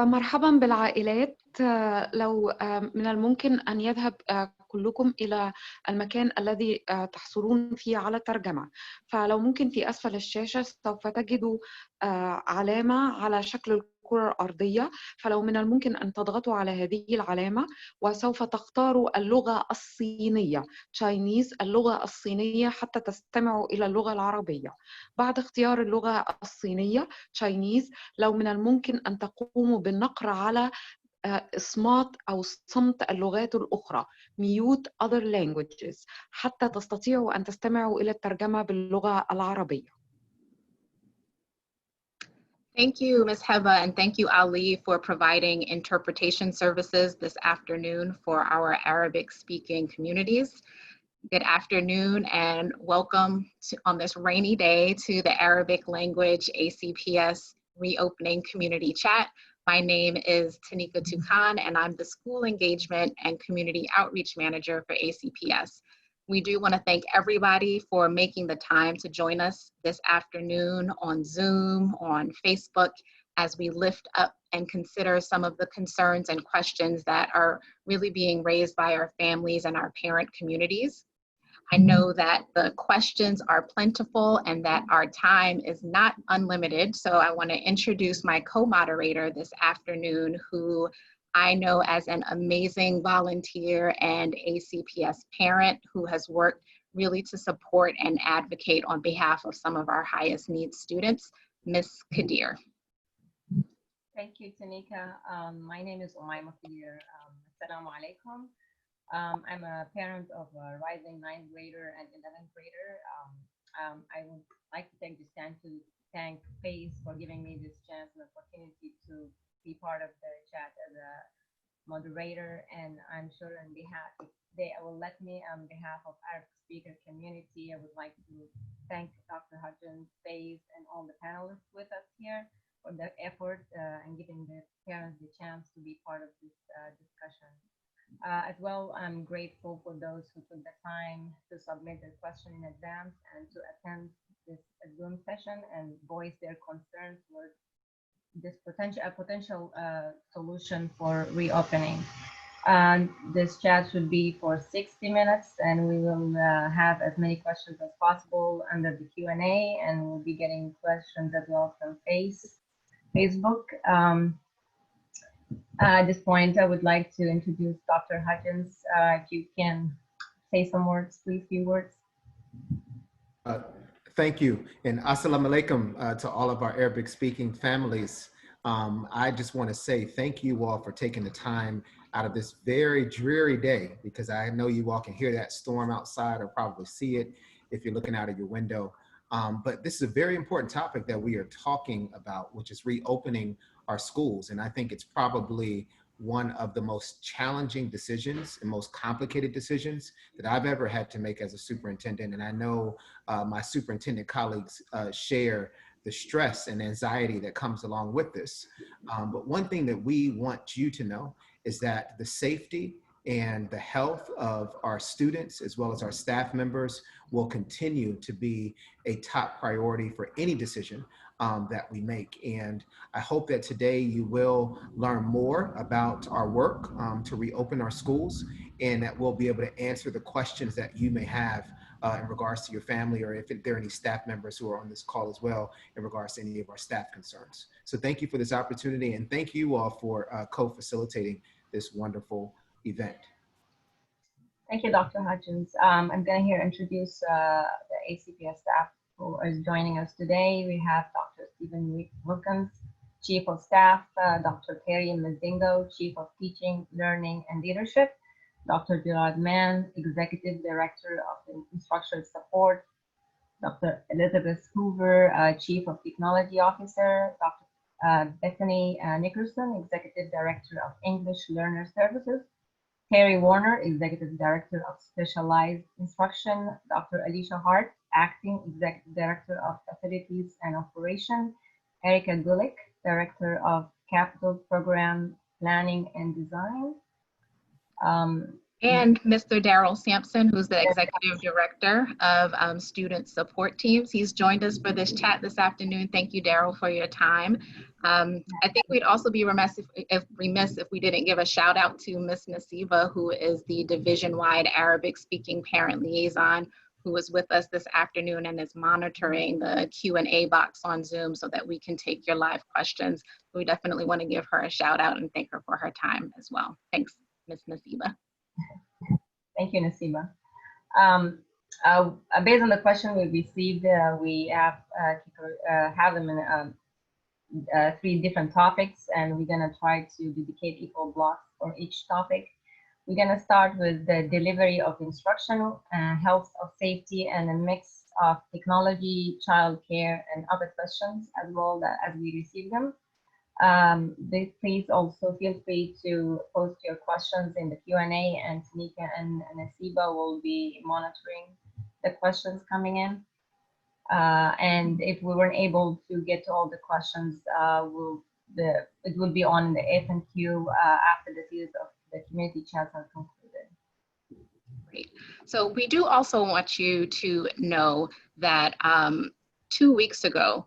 مرحبا بالعائلات. لو من الممكن أن يذهب كلكم إلى المكان الذي تحصلون فيه على ترجمة. فلو ممكن في أسفل الشاشة سوف تجدوا علامة على شكل الكرة الأرضية، فلو من الممكن أن تضغطوا على هذه العلامة وسوف تختاروا اللغة الصينية Chinese، اللغة الصينية، حتى تستمعوا إلى اللغة العربية. بعد اختيار اللغة الصينية Chinese، لو من الممكن أن تقوموا بالنقر على إصمات أو صمت اللغات الأخرى mute other languages حتى تستطيعوا أن تستمعوا إلى الترجمة باللغة العربية. Thank you, Ms. Heba, and thank you, Ali, for providing interpretation services this afternoon for our Arabic-speaking communities. Good afternoon and welcome on this rainy day to the Arabic Language ACPS Reopening Community Chat. My name is Tanika Tukan, and I'm the School Engagement and Community Outreach Manager for ACPS. We do want to thank everybody for making the time to join us this afternoon on Zoom, on Facebook, as we lift up and consider some of the concerns and questions that are really being raised by our families and our parent communities. I know that the questions are plentiful and that our time is not unlimited, so I want to introduce my co-moderator this afternoon, who I know as an amazing volunteer and ACPS parent who has worked really to support and advocate on behalf of some of our highest needs students, Ms. Kadir. Thank you, Tanika. My name is Umayma Kadir. Assalamu alaikum. I'm a parent of a rising 9th grader and 11th grader. I would like to take this time to thank FACE for giving me this chance and opportunity to be part of the chat as a moderator, and I'm sure on behalf, if they will let me, on behalf of Arabic speaker community, I would like to thank Dr. Hudgens, FACE, and all the panelists with us here for their effort and giving the parents the chance to be part of this discussion. As well, I'm grateful for those who took the time to submit their question in advance and to attend this Zoom session and voice their concerns for this potential solution for reopening. This chat should be for 60 minutes, and we will have as many questions as possible under the Q&A, and we'll be getting questions as well from Facebook. At this point, I would like to introduce Dr. Hudgens. If you can say some words, please, few words. Thank you, and assalamu alaikum to all of our Arabic speaking families. I just want to say thank you all for taking the time out of this very dreary day, because I know you all can hear that storm outside or probably see it if you're looking out of your window. But this is a very important topic that we are talking about, which is reopening our schools. And I think it's probably one of the most challenging decisions and most complicated decisions that I've ever had to make as a superintendent. And I know my superintendent colleagues share the stress and anxiety that comes along with this. But one thing that we want you to know is that the safety and the health of our students as well as our staff members will continue to be a top priority for any decision that we make. And I hope that today you will learn more about our work to reopen our schools, and that we'll be able to answer the questions that you may have in regards to your family, or if there are any staff members who are on this call as well in regards to any of our staff concerns. So thank you for this opportunity, and thank you all for co-facilitating this wonderful event. Thank you, Dr. Hudgens. I'm going to here introduce the ACPS staff who is joining us today. We have Dr. Stephen Wilkins, Chief of Staff, Dr. Terry Mzdingo, Chief of Teaching, Learning, and Leadership, Dr. Gerard Mann, Executive Director of Instructional Support, Dr. Elizabeth Hoover, Chief of Technology Officer, Dr. Bethany Nickerson, Executive Director of English Learner Services, Terry Warner, Executive Director of Specialized Instruction, Dr. Alicia Hart, Acting Executive Director of Facilities and Operation, Erica Gulick, Director of Capital Program Planning and Design. And Mr. Daryl Sampson, who's the Executive Director of Student Support Teams. He's joined us for this chat this afternoon. Thank you, Daryl, for your time. I think we'd also be remiss if we didn't give a shout out to Miss Nasiba, who is the division-wide Arabic speaking parent liaison, who was with us this afternoon and is monitoring the Q&A box on Zoom so that we can take your live questions. We definitely want to give her a shout out and thank her for her time as well. Thanks, Ms. Nasiba. Thank you, Nasiba. Based on the question we received, we have them in 3 different topics, and we're going to try to dedicate equal blocks for each topic. We're going to start with the delivery of instruction, health of safety, and a mix of technology, childcare, and other questions as well as we receive them. Please also feel free to post your questions in the Q&A, and Tanika and Nasiba will be monitoring the questions coming in. And if we weren't able to get to all the questions, it will be on the FNQ after the series of the community chats are concluded. Great. So we do also want you to know that 2 weeks ago,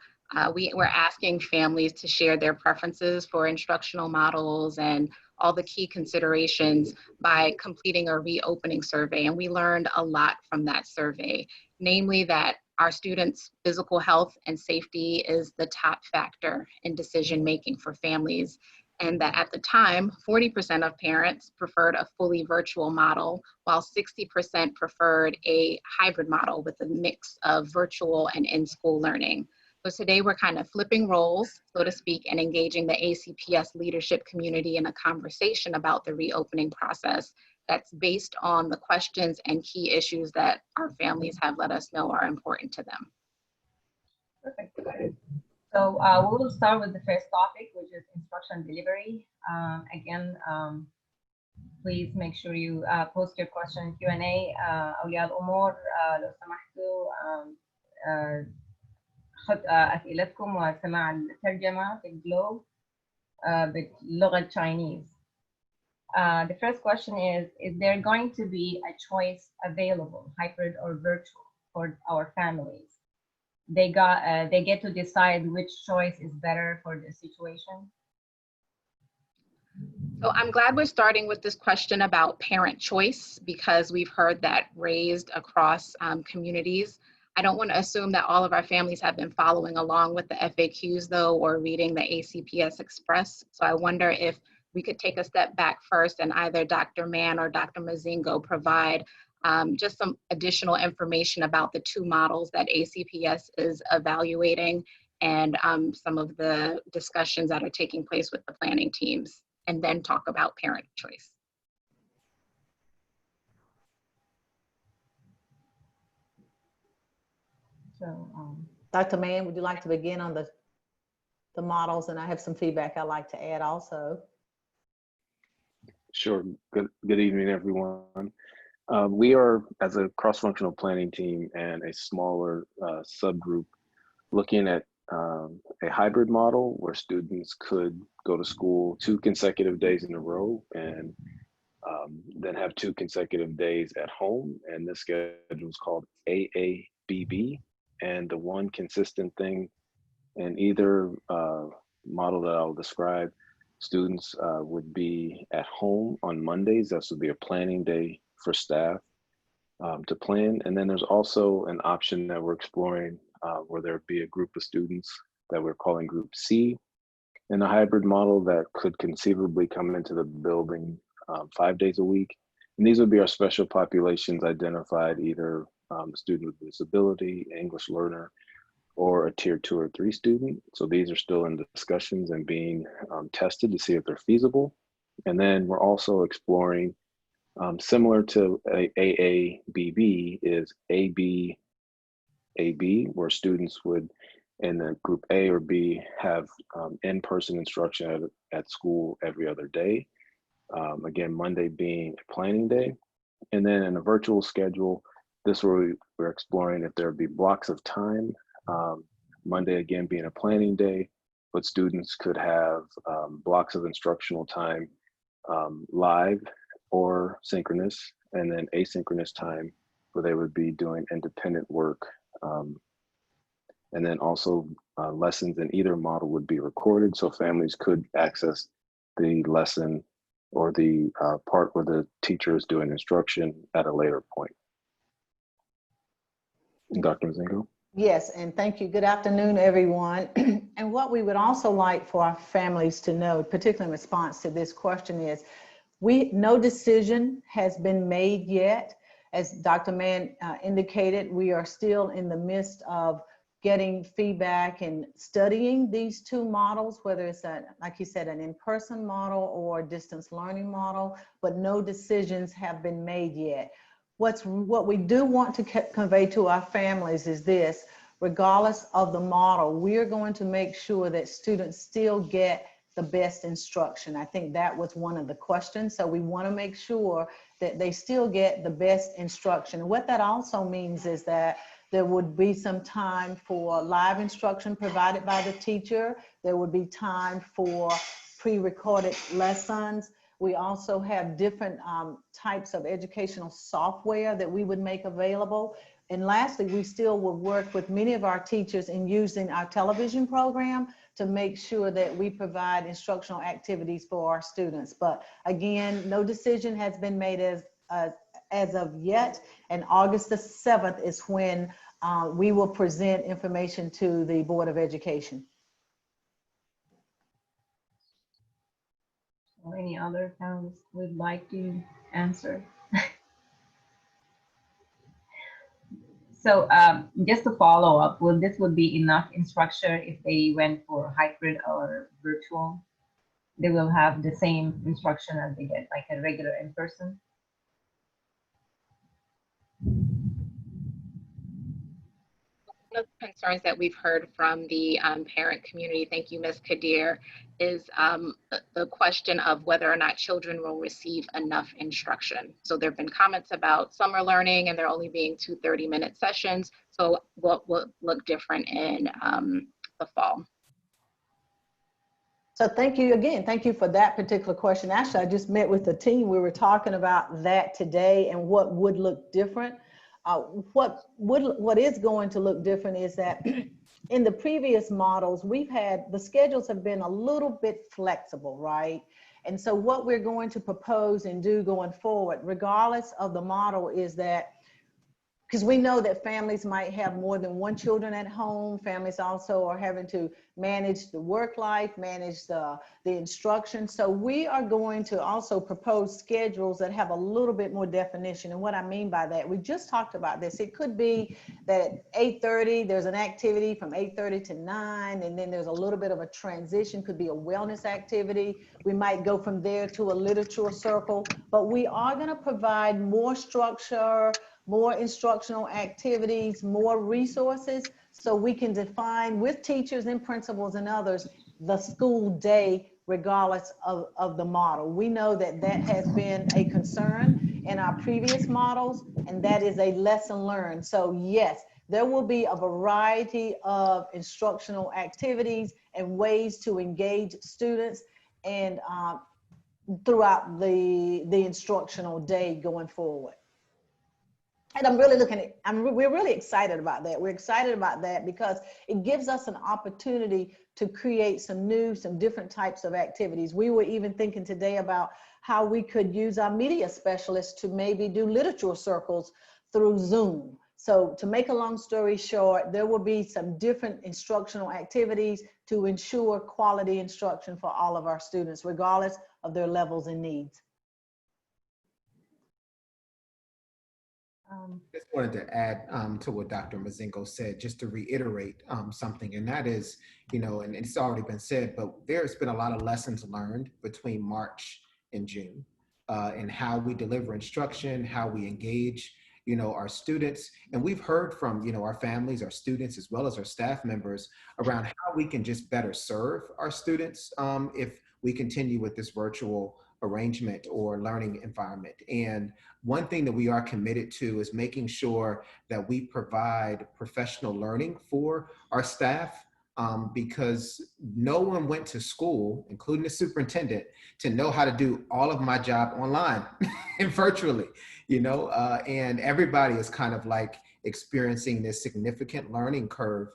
we were asking families to share their preferences for instructional models and all the key considerations by completing a reopening survey. And we learned a lot from that survey, namely that our students' physical health and safety is the top factor in decision-making for families. And that at the time, 40% of parents preferred a fully virtual model, while 60% preferred a hybrid model with a mix of virtual and in-school learning. So today we're kind of flipping roles, so to speak, and engaging the ACPS leadership community in a conversation about the reopening process that's based on the questions and key issues that our families have let us know are important to them. Perfect. So we will start with the first topic, which is instruction delivery. Again, please make sure you post your question in Q&A. أولياء الأمور لو سمحتوا خد أسئلتكم وسماع الترجمة في الجلوب باللغة Chinese. The first question is there going to be a choice available, hybrid or virtual, for our families? They get to decide which choice is better for the situation. So I'm glad we're starting with this question about parent choice, because we've heard that raised across communities. I don't want to assume that all of our families have been following along with the FAQs though, or reading the ACPS Express. So I wonder if we could take a step back first and either Dr. Mann or Dr. Mazingo provide just some additional information about the 2 models that ACPS is evaluating and some of the discussions that are taking place with the planning teams, and then talk about parent choice. So, Dr. Mann, would you like to begin on the models? And I have some feedback I'd like to add also. Sure. Good evening, everyone. We are, as a cross-functional planning team and a smaller subgroup, looking at a hybrid model where students could go to school 2 consecutive days in a row and then have 2 consecutive days at home. And this schedule is called AABB. And the one consistent thing in either model that I'll describe, students would be at home on Mondays. This would be a planning day for staff to plan. And then there's also an option that we're exploring where there'd be a group of students that we're calling Group C in a hybrid model that could conceivably come into the building 5 days a week. And these would be our special populations identified, either a student with disability, English learner, or a tier 2 or 3 student. So these are still in discussions and being tested to see if they're feasible. And then we're also exploring, similar to AABB, is AB, where students would, in the group A or B, have in-person instruction at school every other day. Again, Monday being a planning day. And then in a virtual schedule, this where we're exploring if there would be blocks of time. Monday again being a planning day, but students could have blocks of instructional time live or synchronous, and then asynchronous time where they would be doing independent work And then also lessons in either model would be recorded, so families could access the lesson or the part where the teacher is doing instruction at a later point. Dr. Mazingo? Yes, and thank you. Good afternoon, everyone. And what we would also like for our families to know, particularly in response to this question, is no decision has been made yet. As Dr. Mann indicated, we are still in the midst of getting feedback and studying these two models, whether it's like you said, an in-person model or distance learning model, but no decisions have been made yet. What we do want to convey to our families is this: regardless of the model, we are going to make sure that students still get the best instruction. I think that was one of the questions. So we want to make sure that they still get the best instruction. And what that also means is that there would be some time for live instruction provided by the teacher. There would be time for pre-recorded lessons. We also have different types of educational software that we would make available. And lastly, we still will work with many of our teachers in using our television program to make sure that we provide instructional activities for our students. But again, no decision has been made as of yet. And August the 7th is when we will present information to the Board of Education. Or any other panelists would like to answer? So just to follow up, this would be enough instruction if they went for hybrid or virtual? They will have the same instruction as they get like a regular in-person? One of the concerns that we've heard from the parent community, thank you, Ms. Kadir, is the question of whether or not children will receive enough instruction. So there have been comments about summer learning and there only being 2 30-minute sessions. So what will look different in the fall? So thank you again. Thank you for that particular question. Actually, I just met with the team. We were talking about that today and what would look different. What is going to look different is that in the previous models, the schedules have been a little bit flexible, right? And so what we're going to propose and do going forward, regardless of the model, is that because we know that families might have more than one children at home. Families also are having to manage the work life, manage the instruction. So we are going to also propose schedules that have a little bit more definition. And what I mean by that, we just talked about this. It could be that at 8:30, there's an activity from 8:30 to 9, and then there's a little bit of a transition, could be a wellness activity. We might go from there to a literature circle, but we are gonna provide more structure, more instructional activities, more resources, so we can define with teachers and principals and others the school day regardless of the model. We know that that has been a concern in our previous models, and that is a lesson learned. So yes, there will be a variety of instructional activities and ways to engage students and throughout the instructional day going forward. And I'm really we're really excited about that. We're excited about that because it gives us an opportunity to create some different types of activities. We were even thinking today about how we could use our media specialists to maybe do literature circles through Zoom. So to make a long story short, there will be some different instructional activities to ensure quality instruction for all of our students, regardless of their levels and needs. Just wanted to add to what Dr. Mazingo said, just to reiterate something, and that is, and it's already been said, but there's been a lot of lessons learned between March and June in how we deliver instruction, how we engage, our students. And we've heard from, our families, our students, as well as our staff members around how we can just better serve our students if we continue with this virtual arrangement or learning environment. And one thing that we are committed to is making sure that we provide professional learning for our staff because no one went to school, including the superintendent, to know how to do all of my job online and virtually, and everybody is kind of like experiencing this significant learning curve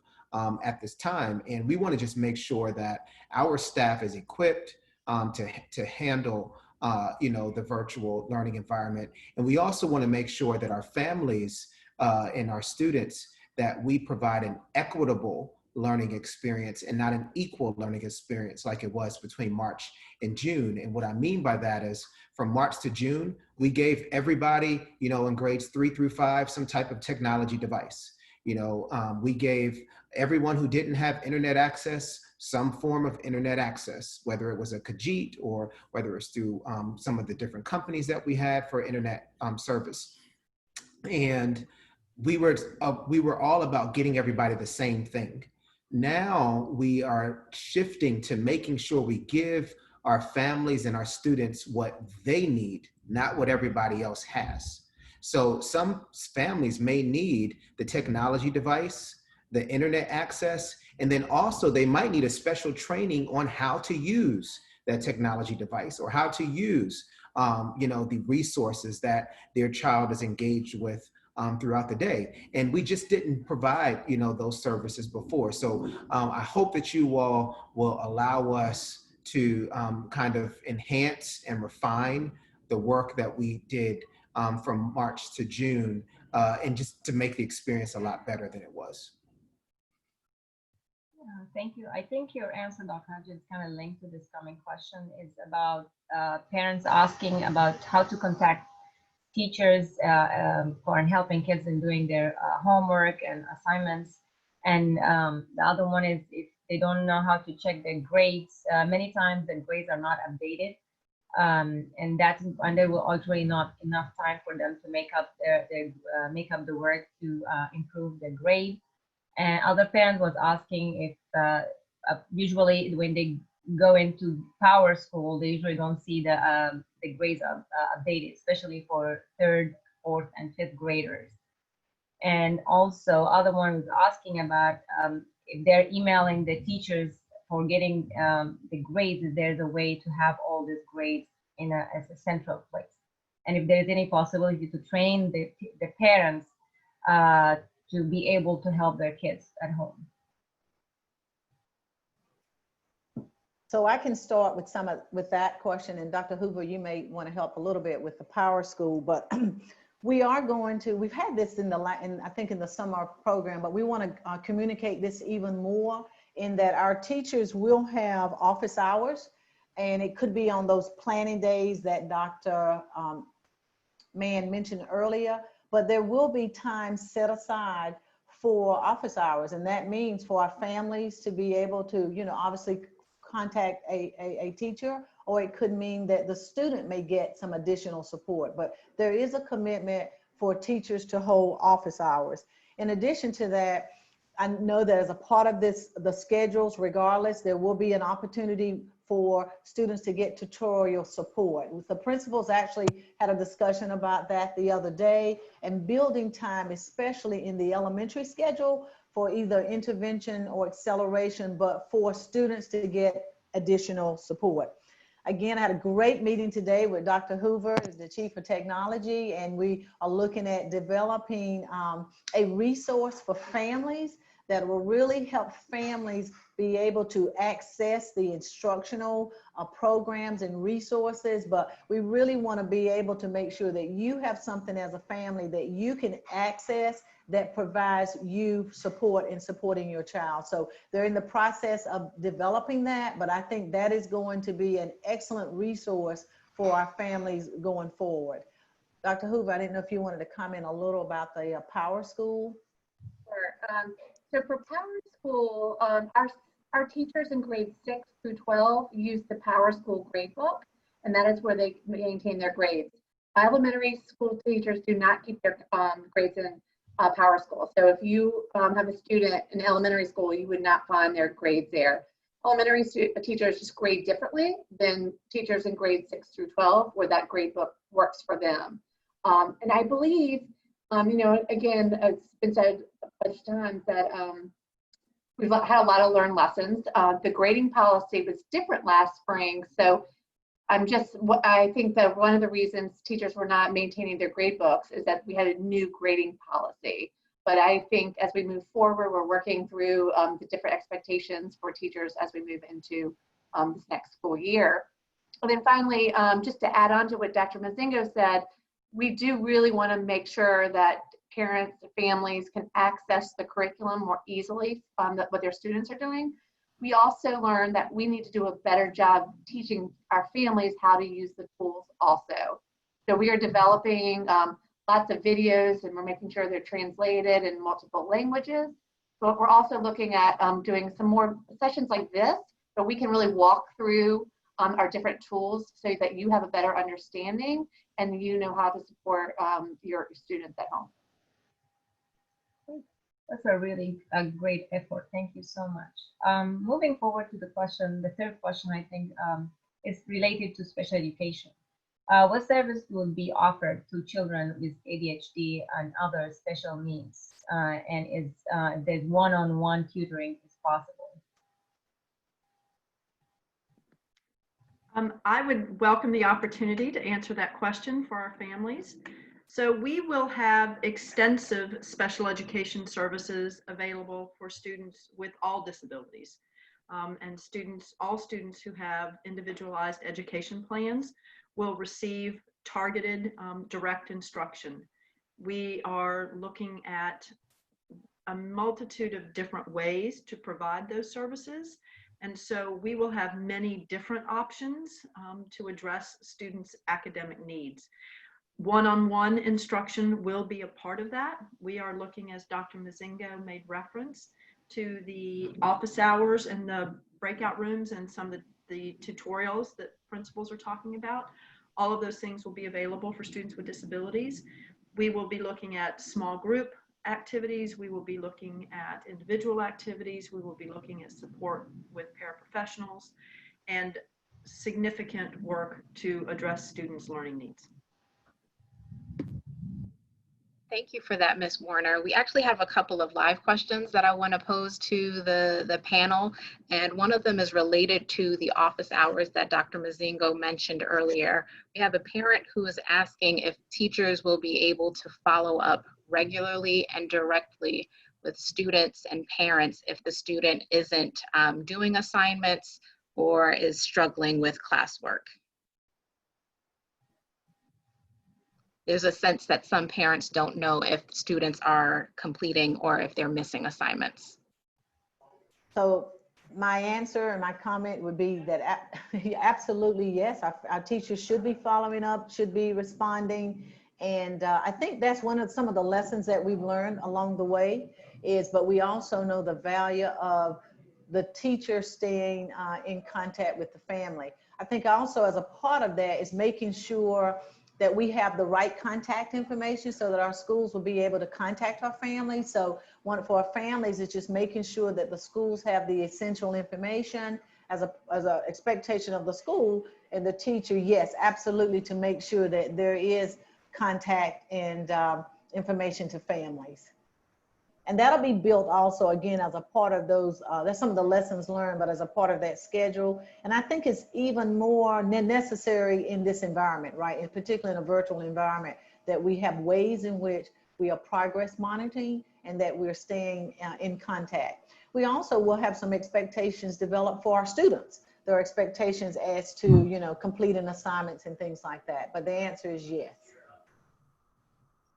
at this time. And we want to just make sure that our staff is equipped to handle the virtual learning environment. And we also want to make sure that our families and our students, that we provide an equitable learning experience and not an equal learning experience like it was between March and June. And what I mean by that is, from March to June, we gave everybody, in grades 3 through 5, some type of technology device. We gave everyone who didn't have internet access some form of internet access, whether it was a Khajiit or whether it's through some of the different companies that we had for internet service. And we were all about getting everybody the same thing. Now we are shifting to making sure we give our families and our students what they need, not what everybody else has. So some families may need the technology device, the internet access, and then also they might need a special training on how to use that technology device or how to use the resources that their child is engaged with throughout the day. And we just didn't provide those services before. So I hope that you all will allow us to kind of enhance and refine the work that we did from March to June, and just to make the experience a lot better than it was. Yeah, thank you. I think your answer, Dr. Hodges, kind of linked to this coming question, is about parents asking about how to contact teachers for helping kids in doing their homework and assignments. And the other one is if they don't know how to check their grades. Many times the grades are not updated. And there will already not enough time for them to make up the work to improve their grade. And other parent was asking if usually when they go into Power School, they usually don't see the grades updated, especially for 3rd, 4th, and 5th graders. And also other one was asking about if they're emailing the teachers for getting the grades, if there's a way to have all these grades as a central place. And if there's any possibility to train the parents to be able to help their kids at home. So I can start with that question, and Dr. Hoover, you may want to help a little bit with the Power School, but we've had this I think in the summer program, but we want to communicate this even more, in that our teachers will have office hours, and it could be on those planning days that Dr. Mann mentioned earlier, but there will be time set aside for office hours. And that means for our families to be able to, obviously contact a teacher, or it could mean that the student may get some additional support. But there is a commitment for teachers to hold office hours. In addition to that, I know that as a part of the schedules, regardless, there will be an opportunity for students to get tutorial support. The principals actually had a discussion about that the other day, and building time, especially in the elementary schedule, for either intervention or acceleration, but for students to get additional support. Again, I had a great meeting today with Dr. Hoover, the Chief of Technology, and we are looking at developing a resource for families that will really help families be able to access the instructional programs and resources. But we really want to be able to make sure that you have something as a family that you can access that provides you support in supporting your child. So they're in the process of developing that, but I think that is going to be an excellent resource for our families going forward. Dr. Hoover, I didn't know if you wanted to comment a little about the Power School. Sure. So for Power School, our teachers in grades 6 through 12 use the Power School gradebook, and that is where they maintain their grades. Elementary school teachers do not keep their grades in Power School. So if you have a student in elementary school, you would not find their grades there. Elementary teachers just grade differently than teachers in grades 6 through 12, where that gradebook works for them. And I believe, again, it's been said a bunch of times that we've had a lot of learned lessons. The grading policy was different last spring. So I think that one of the reasons teachers were not maintaining their grade books is that we had a new grading policy. But I think as we move forward, we're working through the different expectations for teachers as we move into this next school year. And then finally, just to add on to what Dr. Mozingo said, we do really want to make sure that parents and families can access the curriculum more easily what their students are doing. We also learned that we need to do a better job teaching our families how to use the tools also. So we are developing lots of videos, and we're making sure they're translated in multiple languages. But we're also looking at doing some more sessions like this, so we can really walk through our different tools so that you have a better understanding and you know how to support your students at home. That's a really great effort. Thank you so much. Moving forward to the question, the third question, I think, is related to special education. What service will be offered to children with ADHD and other special needs? And is the one-on-one tutoring is possible? I would welcome the opportunity to answer that question for our families. So we will have extensive special education services available for students with all disabilities. And all students who have individualized education plans will receive targeted direct instruction. We are looking at a multitude of different ways to provide those services. And so we will have many different options to address students' academic needs. One-on-one instruction will be a part of that. We are looking, as Dr. Mozingo made reference, to the office hours and the breakout rooms and some of the tutorials that principals are talking about. All of those things will be available for students with disabilities. We will be looking at small group activities. We will be looking at individual activities. We will be looking at support with paraprofessionals and significant work to address students' learning needs. Thank you for that, Ms. Warner. We actually have a couple of live questions that I want to pose to the panel, and one of them is related to the office hours that Dr. Mozingo mentioned earlier. We have a parent who is asking if teachers will be able to follow up regularly and directly with students and parents if the student isn't doing assignments or is struggling with classwork. There's a sense that some parents don't know if students are completing or if they're missing assignments. So my answer and my comment would be that absolutely yes, our teachers should be following up, should be responding. And I think that's some of the lessons that we've learned along the way but we also know the value of the teacher staying in contact with the family. I think also as a part of that is making sure that we have the right contact information so that our schools will be able to contact our families. So for our families, it's just making sure that the schools have the essential information as a expectation of the school and the teacher, yes, absolutely, to make sure that there is contact and information to families. And that'll be built also, again, as a part of those, that's some of the lessons learned, but as a part of that schedule. And I think it's even more necessary in this environment, right? In particular in a virtual environment, that we have ways in which we are progress monitoring and that we're staying in contact. We also will have some expectations developed for our students. There are expectations as to, completing assignments and things like that. But the answer is yes.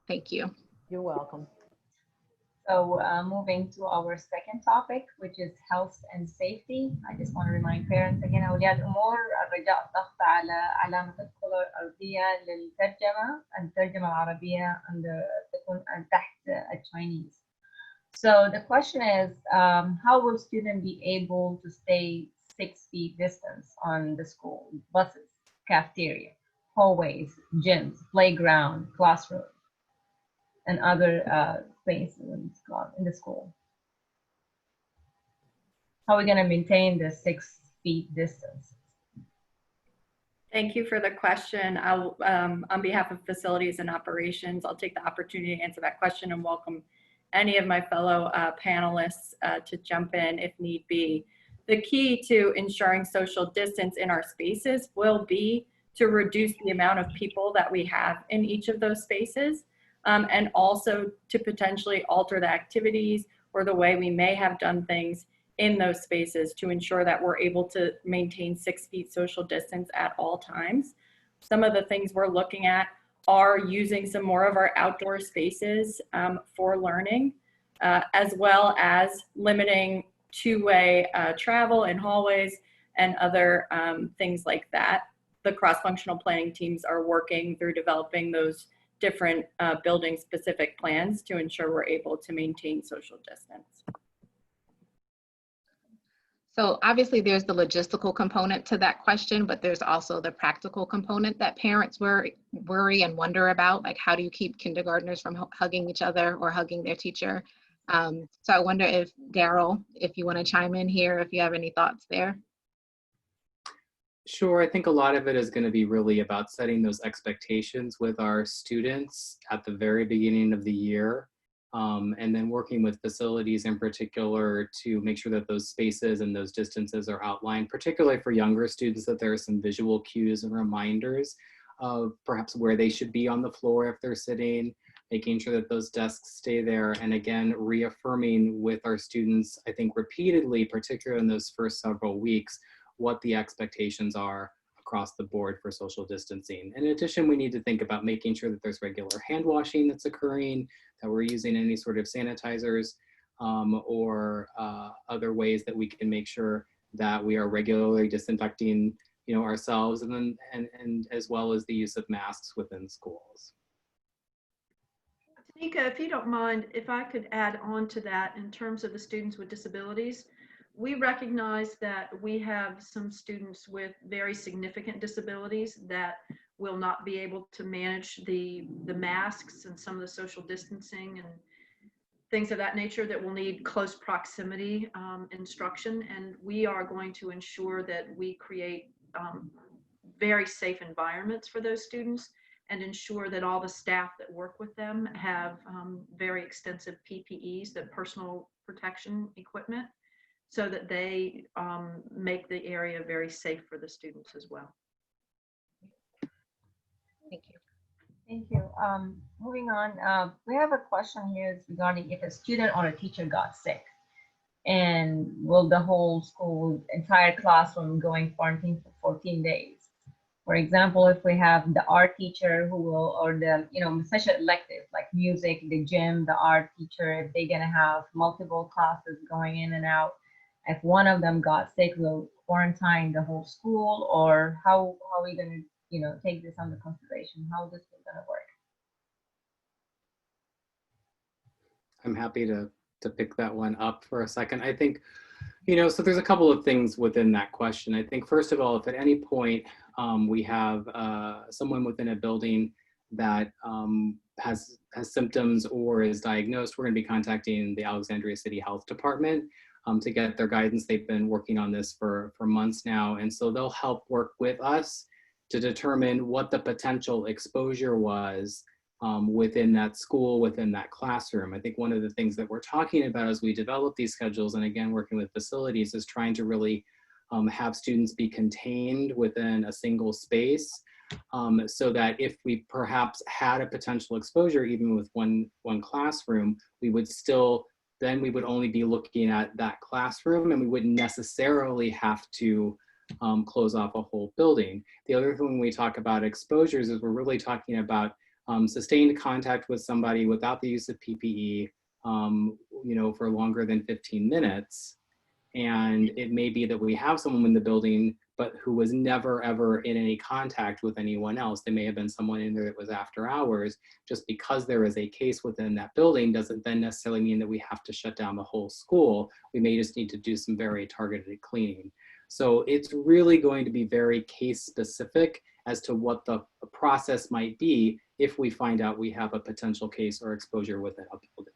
Thank you. You're welcome. So moving to our second topic, which is health and safety. I just want to remind parents again, أولياء الأمور الرجاء الضغط على علامة الكرة الأرضية للترجمة، الترجمة العربية تكون تحت Chinese. So the question is, how will students be able to stay 6 feet distance on the school, buses, cafeteria, hallways, gyms, playground, classroom, and other spaces in the school? How are we going to maintain the 6 feet distance? Thank you for the question. I'll, on behalf of facilities and operations, I'll take the opportunity to answer that question and welcome any of my fellow panelists to jump in if need be. The key to ensuring social distance in our spaces will be to reduce the amount of people that we have in each of those spaces. and also to potentially alter the activities or the way we may have done things in those spaces to ensure that we're able to maintain 6 feet social distance at all times. Some of the things we're looking at are using some more of our outdoor spaces for learning, as well as limiting two-way travel in hallways and other things like that. The cross-functional planning teams are working through developing those different building-specific plans to ensure we're able to maintain social distance. So obviously there's the logistical component to that question, but there's also the practical component that parents worry and wonder about, like how do you keep kindergartners from hugging each other or hugging their teacher? So I wonder if Daryl, if you want to chime in here, if you have any thoughts there. Sure, I think a lot of it is going to be really about setting those expectations with our students at the very beginning of the year, and then working with facilities in particular to make sure that those spaces and those distances are outlined, particularly for younger students, that there are some visual cues and reminders of perhaps where they should be on the floor if they're sitting, making sure that those desks stay there, and again, reaffirming with our students, I think repeatedly, particularly in those first several weeks, what the expectations are across the board for social distancing. In addition, we need to think about making sure that there's regular hand washing that's occurring, that we're using any sort of sanitizers or other ways that we can make sure that we are regularly disinfecting, ourselves, and as well as the use of masks within schools. Tanika, if you don't mind, if I could add on to that in terms of the students with disabilities, we recognize that we have some students with very significant disabilities that will not be able to manage the masks and some of the social distancing and things of that nature, that will need close proximity instruction. And we are going to ensure that we create very safe environments for those students and ensure that all the staff that work with them have very extensive PPEs, that personal protection equipment, so that they make the area very safe for the students as well. Thank you. Thank you. Moving on, we have a question here regarding if a student or a teacher got sick, and will the whole school, entire classroom go in quarantine for 14 days? For example, if we have the art teacher who will, or the, special electives like music, the gym, the art teacher, if they're gonna have multiple classes going in and out, if one of them got sick, we'll quarantine the whole school, or how are we going to, take this under consideration? How this is going to work? I'm happy to pick that one up for a second. I think, so there's a couple of things within that question. I think first of all, if at any point we have someone within a building that has symptoms or is diagnosed, we're going to be contacting the Alexandria City Health Department to get their guidance. They've been working on this for months now. And so they'll help work with us to determine what the potential exposure was within that school, within that classroom. I think one of the things that we're talking about as we develop these schedules, and again, working with facilities, is trying to really have students be contained within a single space so that if we perhaps had a potential exposure, even with one classroom, we would only be looking at that classroom, and we wouldn't necessarily have to close off a whole building. The other thing when we talk about exposures is we're really talking about sustained contact with somebody without the use of PPE, for longer than 15 minutes. And it may be that we have someone in the building, but who was never ever in any contact with anyone else. They may have been someone in there that was after hours. Just because there is a case within that building doesn't then necessarily mean that we have to shut down the whole school. We may just need to do some very targeted cleaning. So it's really going to be very case specific as to what the process might be if we find out we have a potential case or exposure within a building.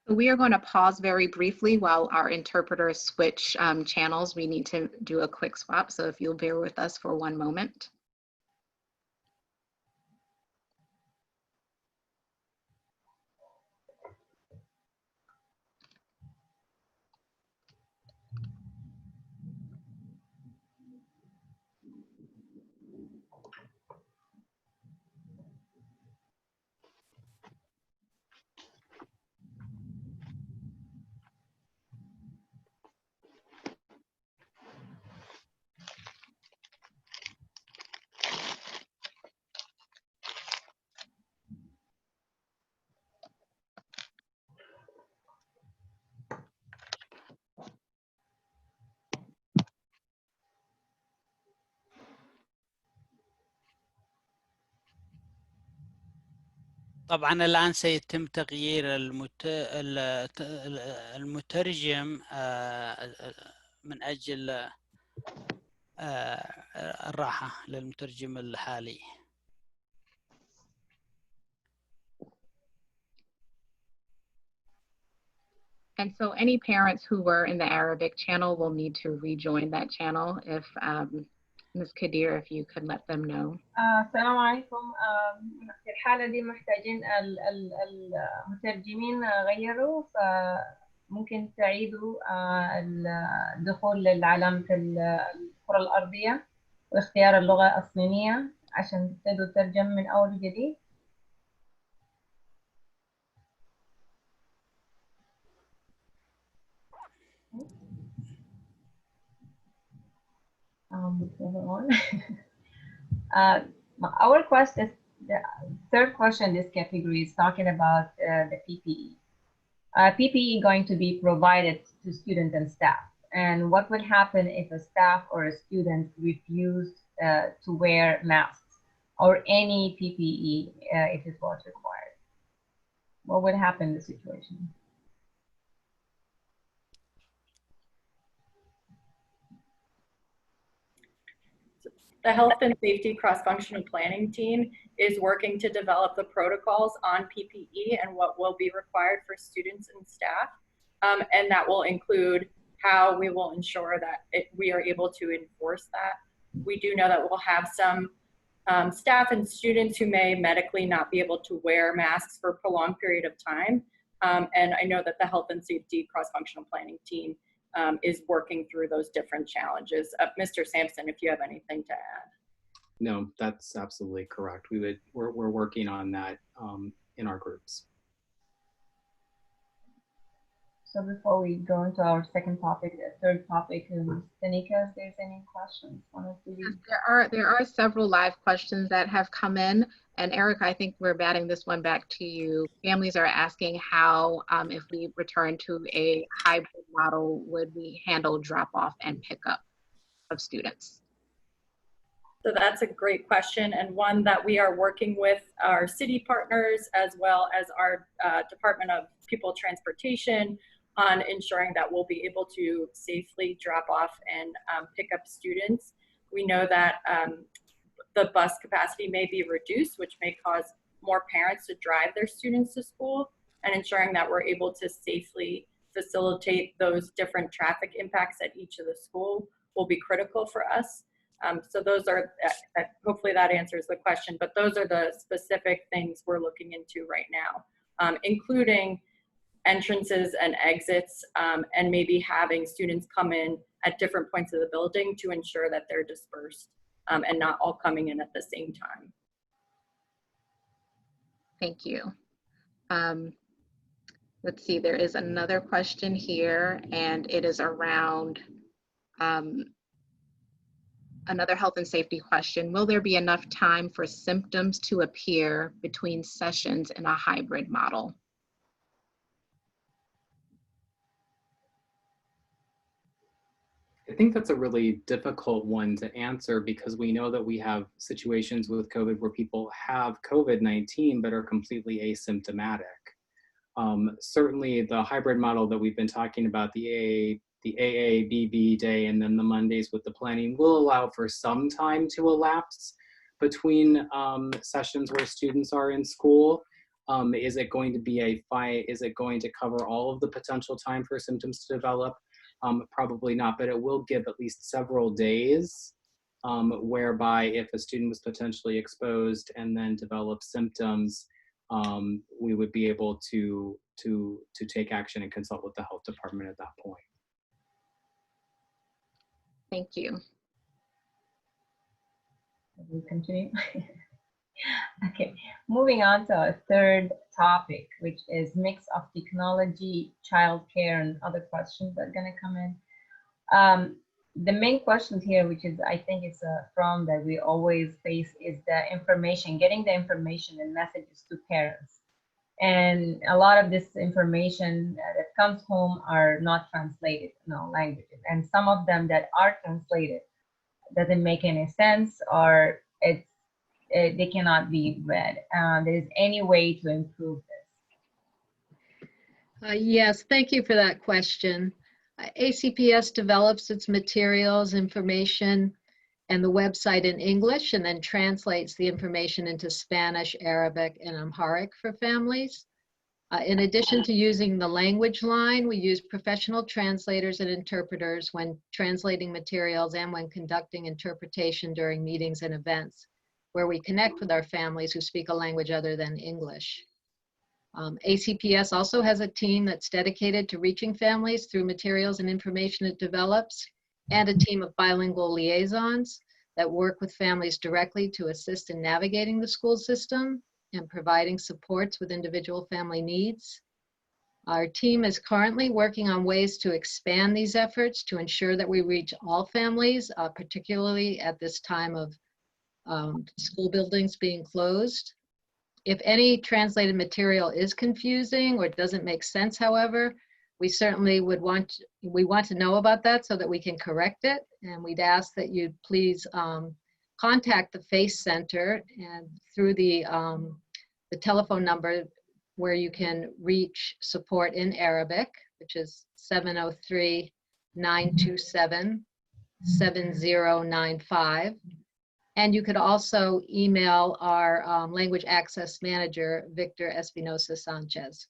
We are going to pause very briefly while our interpreters switch channels. We need to do a quick swap, so if you'll bear with us for one moment. طبعا الآن سيتم تغيير المترجم من أجل الراحة للمترجم الحالي. And so any parents who were in the Arabic channel will need to rejoin that channel. If Ms. Kadir, if you could let them know. السلام عليكم. في الحالة دي محتاجين المترجمين غيروا، فممكن تعيدوا الدخول لعلامة الكرة الأرضية واختيار اللغة الصينية عشان تبتدوا تترجم من أول وجديد. Our question, the third question in this category is talking about the PPE. PPE going to be provided to students and staff. And what would happen if a staff or a student refused to wear masks or any PPE if it was required? What would happen in the situation? The Health and Safety Cross-Functional Planning Team is working to develop the protocols on PPE and what will be required for students and staff. And that will include how we will ensure that we are able to enforce that. We do know that we'll have some staff and students who may medically not be able to wear masks for a prolonged period of time. And I know that the Health and Safety Cross-Functional Planning Team is working through those different challenges. Mr. Sampson, if you have anything to add. No, that's absolutely correct. We're working on that in our groups. So before we go into our second topic, the third topic, Tanika, if there's any questions? There are several live questions that have come in. And Erica, I think we're batting this one back to you. Families are asking how, if we return to a hybrid model, would we handle drop-off and pickup of students? So that's a great question, and one that we are working with our city partners as well as our Department of People Transportation on ensuring that we'll be able to safely drop off and pick up students. We know that the bus capacity may be reduced, which may cause more parents to drive their students to school, and ensuring that we're able to safely facilitate those different traffic impacts at each of the school will be critical for us. So those are, hopefully that answers the question, but those are the specific things we're looking into right now, including entrances and exits, and maybe having students come in at different points of the building to ensure that they're dispersed and not all coming in at the same time. Thank you. Let's see, there is another question here, and it is around another health and safety question. Will there be enough time for symptoms to appear between sessions in a hybrid model? I think that's a really difficult one to answer because we know that we have situations with COVID where people have COVID-19 but are completely asymptomatic. Certainly the hybrid model that we've been talking about, the AABB day and then the Mondays with the planning, will allow for some time to elapse between sessions where students are in school. Is it going to be is it going to cover all of the potential time for symptoms to develop? Probably not, but it will give at least several days whereby if a student was potentially exposed and then developed symptoms, we would be able to take action and consult with the health department at that point. Thank you. We continue. Okay, moving on to our third topic, which is mix of technology, childcare, and other questions that are going to come in. The main question here, which is I think is a problem that we always face, is the information, getting the information and messages to parents. And a lot of this information that comes home are not translated in all languages, and some of them that are translated doesn't make any sense, or they cannot be read. There is any way to improve this? Yes, thank you for that question. ACPS develops its materials, information, and the website in English, and then translates the information into Spanish, Arabic, and Amharic for families. In addition to using the language line, we use professional translators and interpreters when translating materials and when conducting interpretation during meetings and events, where we connect with our families who speak a language other than English. ACPS also has a team that's dedicated to reaching families through materials and information it develops, and a team of bilingual liaisons that work with families directly to assist in navigating the school system and providing supports with individual family needs. Our team is currently working on ways to expand these efforts to ensure that we reach all families, particularly at this time of school buildings being closed. If any translated material is confusing or doesn't make sense, however, we certainly want to know about that so that we can correct it. And we'd ask that you please contact the FACE Center and through the telephone number where you can reach support in Arabic, which is 703-927-7095. And you could also email our language access manager, Victor Espinosa Sanchez.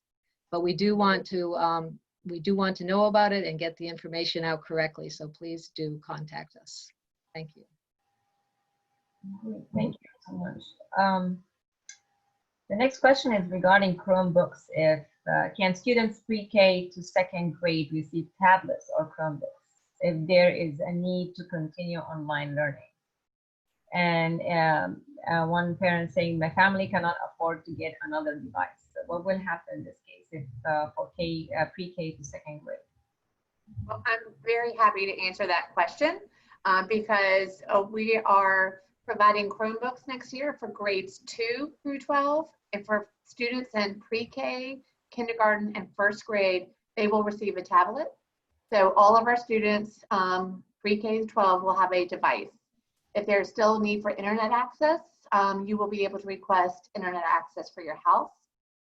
But we do want to know about it and get the information out correctly. So please do contact us. Thank you. Thank you so much. The next question is regarding Chromebooks. Can students pre-K to second grade receive tablets or Chromebooks if there is a need to continue online learning? And one parent saying, my family cannot afford to get another device. So what will happen in this case if for pre-K to second grade? Well, I'm very happy to answer that question because we are providing Chromebooks next year for grades 2 through 12. And for students in pre-K, kindergarten, and first grade, they will receive a tablet. So all of our students pre-K to 12 will have a device. If there's still a need for internet access, you will be able to request internet access for your house.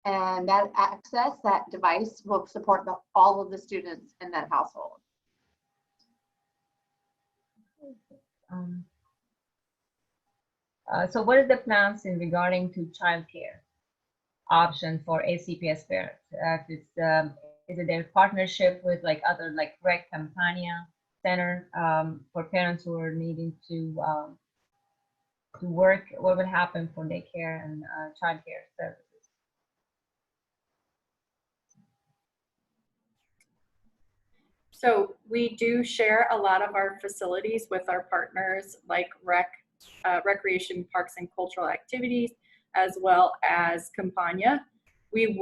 And that access, that device will support all of the students in that household. So what is the plans in regarding to childcare option for ACPS parents? Is it their partnership with like other like REC, Campania Center for parents who are needing to work? What would happen for daycare and childcare services? So we do share a lot of our facilities with our partners like Recreation, Parks, and Cultural Activities, as well as Campania. We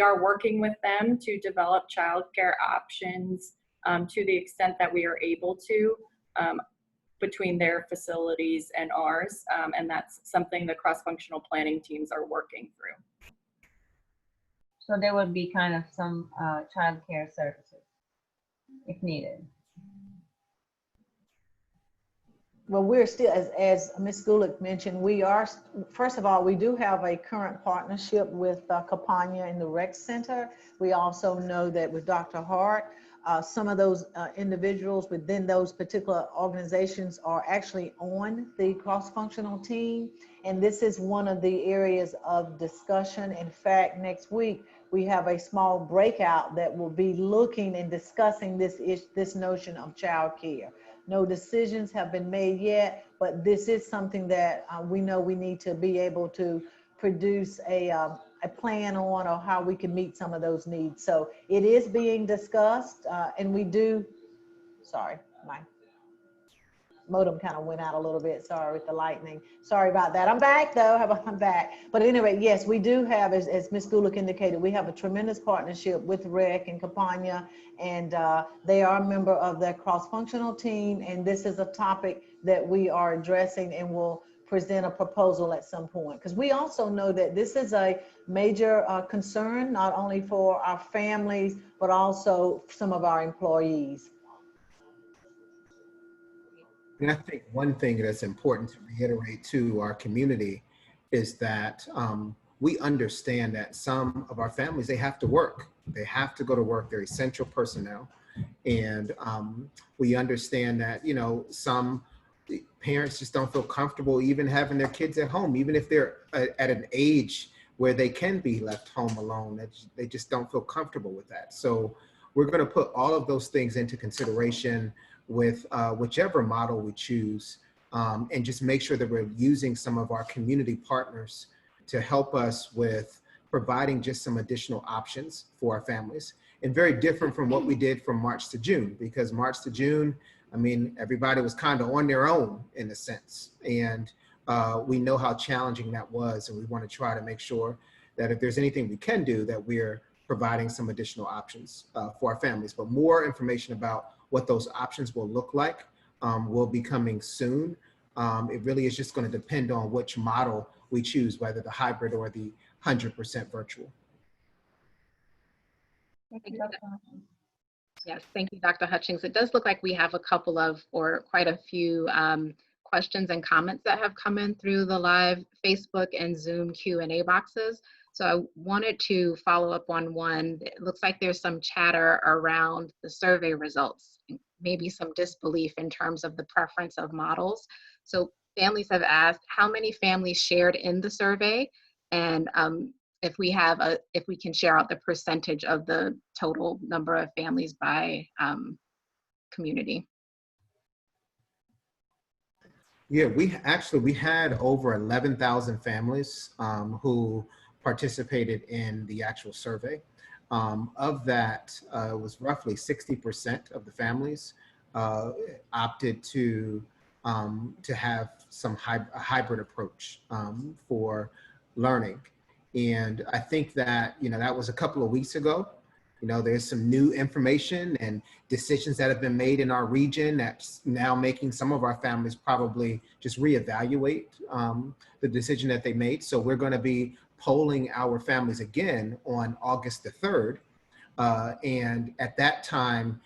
are working with them to develop childcare options to the extent that we are able to between their facilities and ours, and that's something the cross-functional planning teams are working through. So there would be kind of some childcare services if needed. Well, we're still, as Ms. Gulick mentioned, we are, first of all, we do have a current partnership with Campania in the Rec Center. We also know that with Dr. Hart, some of those individuals within those particular organizations are actually on the cross-functional team. And this is one of the areas of discussion. In fact, next week, we have a small breakout that will be looking and discussing this notion of childcare. No decisions have been made yet, but this is something that we know we need to be able to produce a plan on, or how we can meet some of those needs. So it is being discussed, and we do, sorry, my modem kind of went out a little bit, sorry, with the lightning. Sorry about that. I'm back though, I'm back. But anyway, yes, we do have, as Ms. Gulick indicated, we have a tremendous partnership with REC and Campania, and they are a member of their cross-functional team, and this is a topic that we are addressing and will present a proposal at some point. Because we also know that this is a major concern, not only for our families, but also some of our employees. And I think one thing that's important to reiterate to our community is that we understand that some of our families, they have to work. They have to go to work. They're essential personnel. And we understand that, you know, some parents just don't feel comfortable even having their kids at home, even if they're at an age where they can be left home alone. They just don't feel comfortable with that. So we're going to put all of those things into consideration with whichever model we choose, and just make sure that we're using some of our community partners to help us with providing just some additional options for our families. And very different from what we did from March to June, because March to June, I mean, everybody was kind of on their own in a sense. And we know how challenging that was. And we want to try to make sure that if there's anything we can do, that we're providing some additional options for our families. But more information about what those options will look like will be coming soon. It really is just going to depend on which model we choose, whether the hybrid or the 100% virtual. Yes, thank you, Dr. Hutchings. It does look like we have a couple of, or quite a few questions and comments that have come in through the live Facebook and Zoom Q&A boxes. So I wanted to follow up on one. It looks like there's some chatter around the survey results, maybe some disbelief in terms of the preference of models. So families have asked how many families shared in the survey, and if we can share out the percentage of the total number of families by community. Yeah, we had over 11,000 families who participated in the actual survey. Of that, it was roughly 60% of the families opted to have a hybrid approach for learning. And I think that, you know, that was a couple of weeks ago. You know, there's some new information and decisions that have been made in our region that's now making some of our families probably just reevaluate the decision that they made. So we're going to be polling our families again on August the 3rd. And at that time,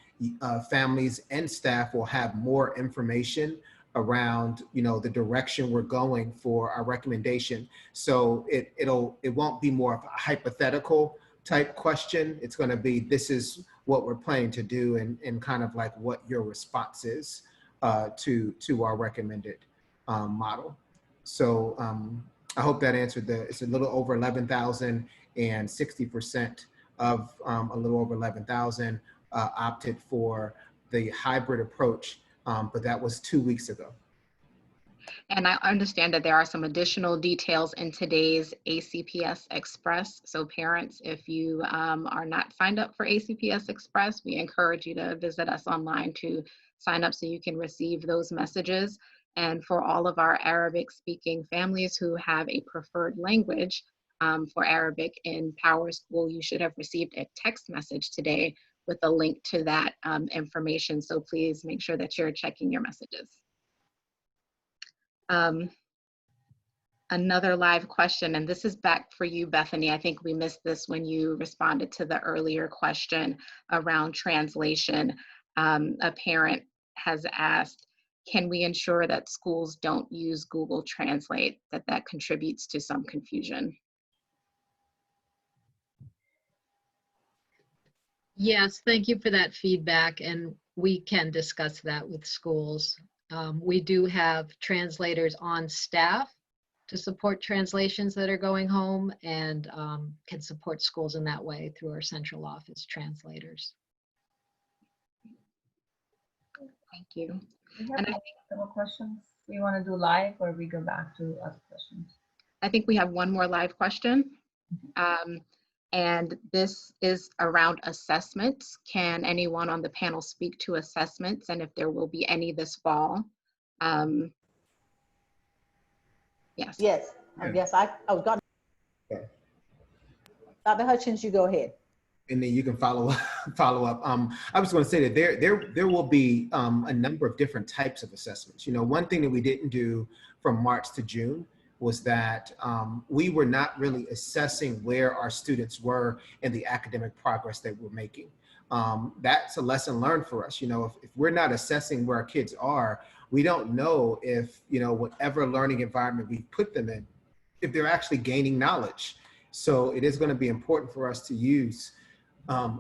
families and staff will have more information around, you know, the direction we're going for our recommendation. So it won't be more of a hypothetical type question. It's going to be, this is what we're planning to do, and kind of like what your response is to our recommended model. So I hope that answered it's a little over 11,000, and 60% of a little over 11,000 opted for the hybrid approach, but that was 2 weeks ago. And I understand that there are some additional details in today's ACPS Express. So parents, if you are not signed up for ACPS Express, we encourage you to visit us online to sign up so you can receive those messages. And for all of our Arabic speaking families who have a preferred language for Arabic in PowerSchool, you should have received a text message today with a link to that information. So please make sure that you're checking your messages. Another live question, and this is back for you, Bethany. I think we missed this when you responded to the earlier question around translation. A parent has asked, can we ensure that schools don't use Google Translate, that contributes to some confusion? Yes, thank you for that feedback, and we can discuss that with schools. We do have translators on staff to support translations that are going home, and can support schools in that way through our central office translators. Thank you. We have several questions. Do you want to do live, or we go back to other questions? I think we have one more live question. And this is around assessments. Can anyone on the panel speak to assessments, and if there will be any this fall? Yes. Yes. Yes, I was going to. Dr. Hutchings, you go ahead. And then you can follow up. I was going to say that there will be a number of different types of assessments. You know, one thing that we didn't do from March to June was that we were not really assessing where our students were in the academic progress that we're making. That's a lesson learned for us. You know, if we're not assessing where our kids are, we don't know if, you know, whatever learning environment we put them in, if they're actually gaining knowledge. So it is going to be important for us to use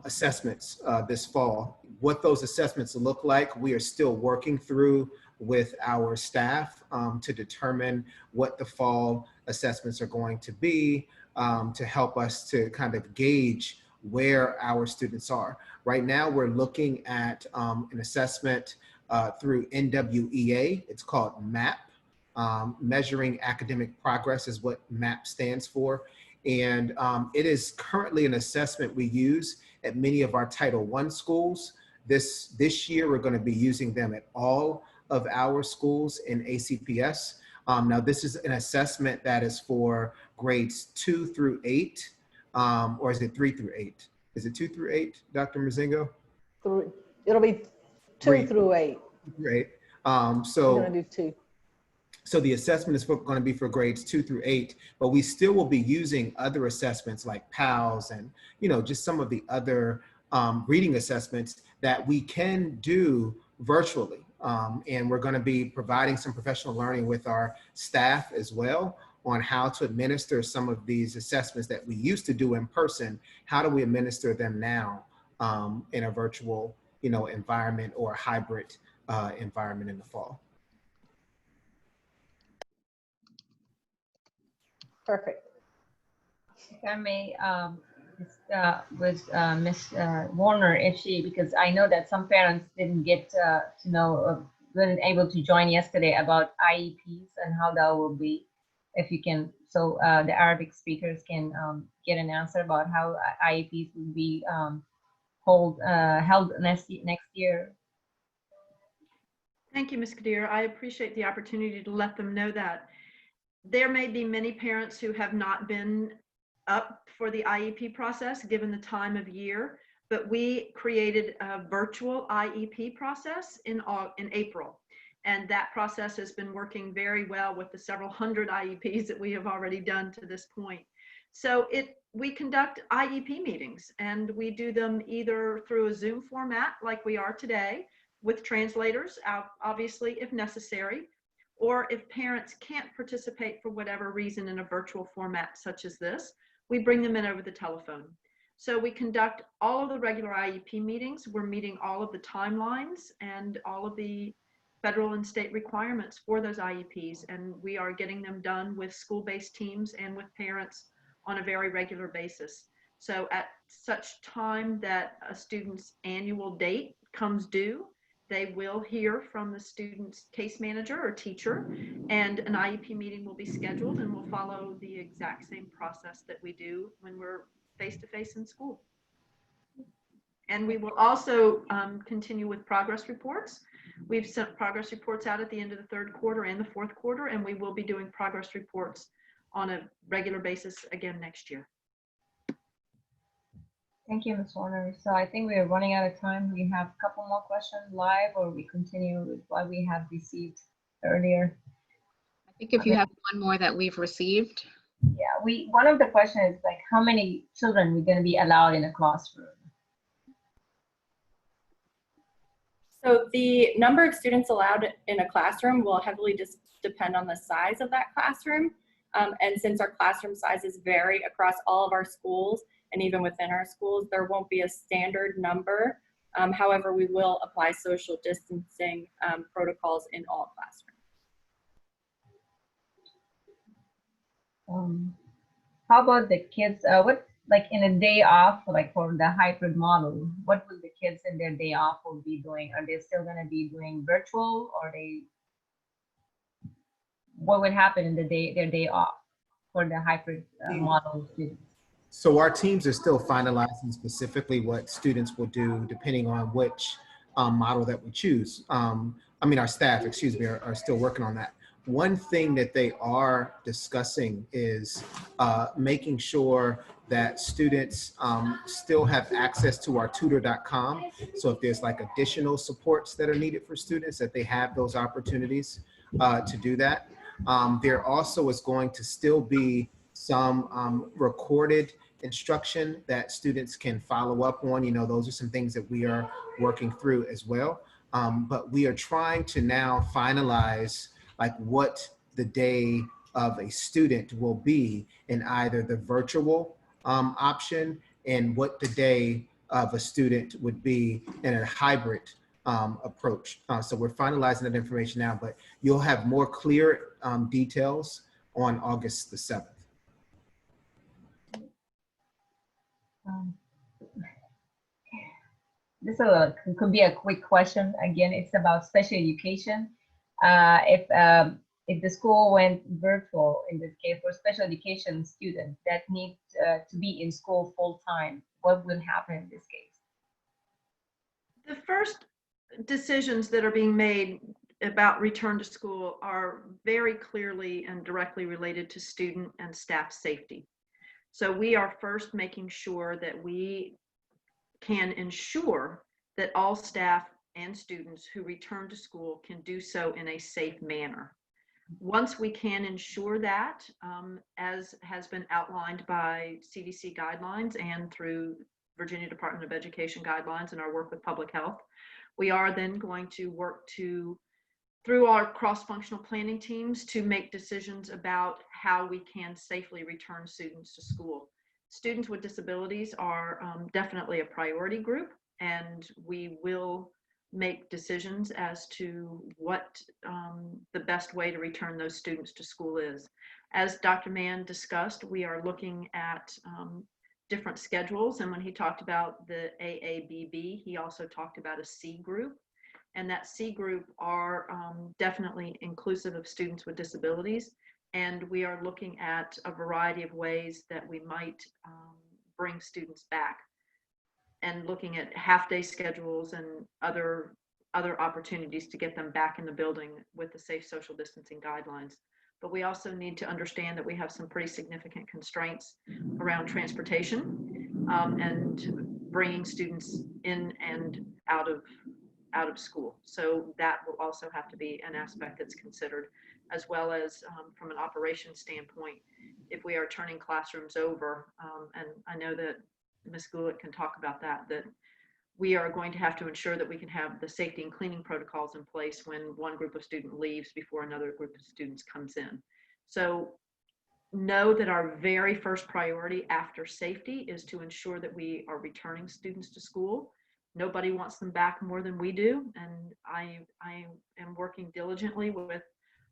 assessments this fall. What those assessments look like, we are still working through with our staff to determine what the fall assessments are going to be, to help us to kind of gauge where our students are. Right now, we're looking at an assessment through NWEA. It's called MAP. Measuring Academic Progress is what MAP stands for. And it is currently an assessment we use at many of our Title I schools. This year, we're going to be using them at all of our schools in ACPS. Now, this is an assessment that is for grades 2 through 8, or is it 3 through 8? Is it 2 through 8, Dr. Mazingo? It'll be 2 through 8. Great. We're going to do 2. So the assessment is going to be for grades 2 through 8, but we still will be using other assessments like PALS and, you know, just some of the other reading assessments that we can do virtually. And we're going to be providing some professional learning with our staff as well on how to administer some of these assessments that we used to do in person. How do we administer them now in a virtual, you know, environment or a hybrid environment in the fall? Perfect. If I may, with Ms. Warner, if she, because I know that some parents didn't get to know, weren't able to join yesterday about IEPs and how that will be. If you can, so the Arabic speakers can get an answer about how IEPs will be held next year. Thank you, Ms. Kadir. I appreciate the opportunity to let them know that. There may be many parents who have not been up for the IEP process given the time of year, but we created a virtual IEP process in April. And that process has been working very well with the several hundred IEPs that we have already done to this point. So we conduct IEP meetings, and we do them either through a Zoom format like we are today with translators, obviously if necessary, or if parents can't participate for whatever reason in a virtual format such as this, we bring them in over the telephone. So we conduct all of the regular IEP meetings. We're meeting all of the timelines and all of the federal and state requirements for those IEPs, and we are getting them done with school-based teams and with parents on a very regular basis. So at such time that a student's annual date comes due, they will hear from the student's case manager or teacher, and an IEP meeting will be scheduled, and we'll follow the exact same process that we do when we're face-to-face in school. And we will also continue with progress reports. We've sent progress reports out at the end of the third quarter and the fourth quarter, and we will be doing progress reports on a regular basis again next year. Thank you, Ms. Warner. So I think we are running out of time. We have a couple more questions live, or we continue with what we have received earlier. I think if you have one more that we've received. Yeah, one of the questions is like, how many children we're going to be allowed in a classroom? So the number of students allowed in a classroom will heavily just depend on the size of that classroom. And since our classroom sizes vary across all of our schools and even within our schools, there won't be a standard number. However, we will apply social distancing protocols in all classrooms. How about the kids? What, like in a day off, like for the hybrid model, what will the kids in their day off will be doing? Are they still going to be doing virtual, or what would happen in their day off for the hybrid model students? So our teams are still finalizing specifically what students will do depending on which model that we choose. Our staff, excuse me, are still working on that. One thing that they are discussing is making sure that students still have access to our tutor.com. So if there's like additional supports that are needed for students, that they have those opportunities to do that. There also is going to still be some recorded instruction that students can follow up on. You know, those are some things that we are working through as well. but we are trying to now finalize like what the day of a student will be in either the virtual option and what the day of a student would be in a hybrid approach. So we're finalizing that information now, but you'll have more clear details on August the 7th. This could be a quick question. Again, it's about special education. If the school went virtual, in this case, for special education students that need to be in school full time, what will happen in this case? The first decisions that are being made about return to school are very clearly and directly related to student and staff safety. So we are first making sure that we can ensure that all staff and students who return to school can do so in a safe manner. Once we can ensure that, as has been outlined by CDC guidelines and through Virginia Department of Education guidelines and our work with public health, we are then going to work through our cross-functional planning teams to make decisions about how we can safely return students to school. Students with disabilities are definitely a priority group, and we will make decisions as to what the best way to return those students to school is. As Dr. Mann discussed, we are looking at different schedules, and when he talked about the AABB, he also talked about a C group, and that C group are definitely inclusive of students with disabilities, and we are looking at a variety of ways that we might bring students back, and looking at half-day schedules and other opportunities to get them back in the building with the safe social distancing guidelines. But we also need to understand that we have some pretty significant constraints around transportation and bringing students in and out of school. So that will also have to be an aspect that's considered, as well as from an operations standpoint, if we are turning classrooms over, and I know that Ms. Gulick can talk about that we are going to have to ensure that we can have the safety and cleaning protocols in place when one group of students leaves before another group of students comes in. So know that our very first priority after safety is to ensure that we are returning students to school. Nobody wants them back more than we do, and I am working diligently with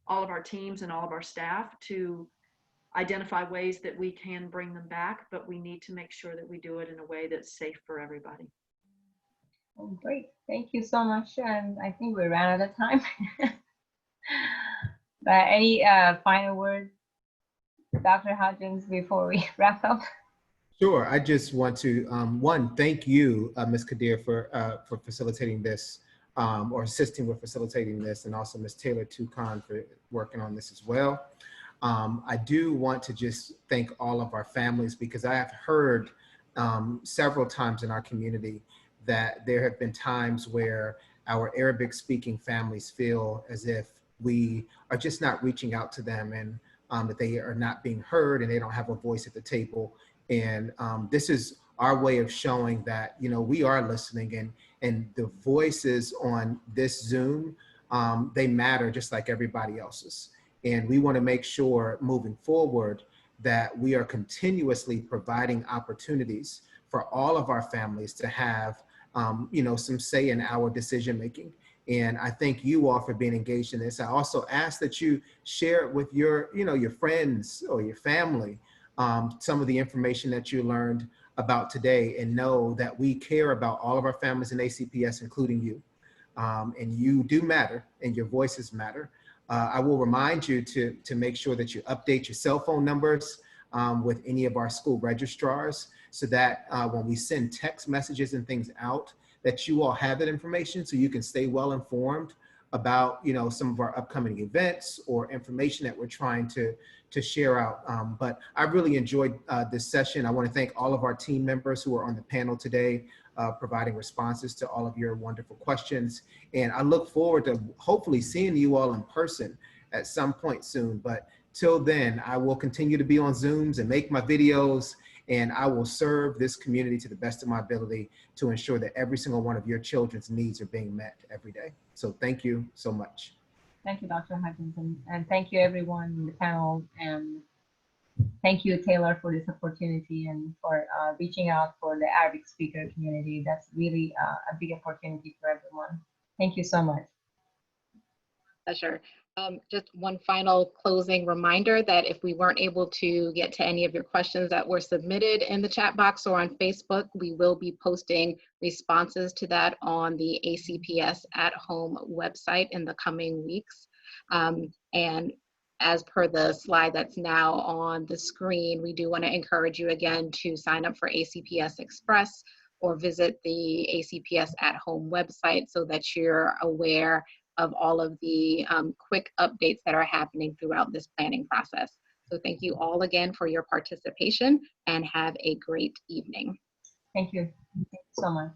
all of our teams and all of our staff to identify ways that we can bring them back, but we need to make sure that we do it in a way that's safe for everybody. Oh, great. Thank you so much. And I think we ran out of time. But any final words, Dr. Hodgins, before we wrap up? Sure. I just want to, one, thank you, Ms. Kadir, for facilitating this or assisting with facilitating this, and also Ms. Taylor Toucan for working on this as well. I do want to just thank all of our families, because I have heard several times in our community that there have been times where our Arabic speaking families feel as if we are just not reaching out to them, and that they are not being heard and they don't have a voice at the table. And this is our way of showing that, you know, we are listening, and the voices on this Zoom, they matter just like everybody else's. And we want to make sure moving forward that we are continuously providing opportunities for all of our families to have, you know, some say in our decision making. And I thank you all for being engaged in this. I also ask that you share it with your, you know, your friends or your family, some of the information that you learned about today, and know that we care about all of our families in ACPS, including you. And you do matter, and your voices matter. I will remind you to make sure that you update your cell phone numbers with any of our school registrars, so that when we send text messages and things out, that you all have that information so you can stay well informed about, you know, some of our upcoming events or information that we're trying to share out. But I really enjoyed this session. I want to thank all of our team members who are on the panel today, providing responses to all of your wonderful questions. And I look forward to hopefully seeing you all in person at some point soon. But till then, I will continue to be on Zooms and make my videos And I will serve this community to the best of my ability to ensure that every single one of your children's needs are being met every day. So thank you so much. Thank you, Dr. Hutchinson, and thank you everyone in the panel, and thank you, Taylor, for this opportunity and for reaching out for the Arabic speaker community. That's really a big opportunity for everyone. Thank you so much. Pleasure. Just one final closing reminder that if we weren't able to get to any of your questions that were submitted in the chat box or on Facebook, we will be posting responses to that on the ACPS at Home website in the coming weeks. And as per the slide that's now on the screen, we do want to encourage you again to sign up for ACPS Express or visit the ACPS at Home website so that you're aware of all of the quick updates that are happening throughout this planning process. So thank you all again for your participation and have a great evening. Thank you. Thank you so much.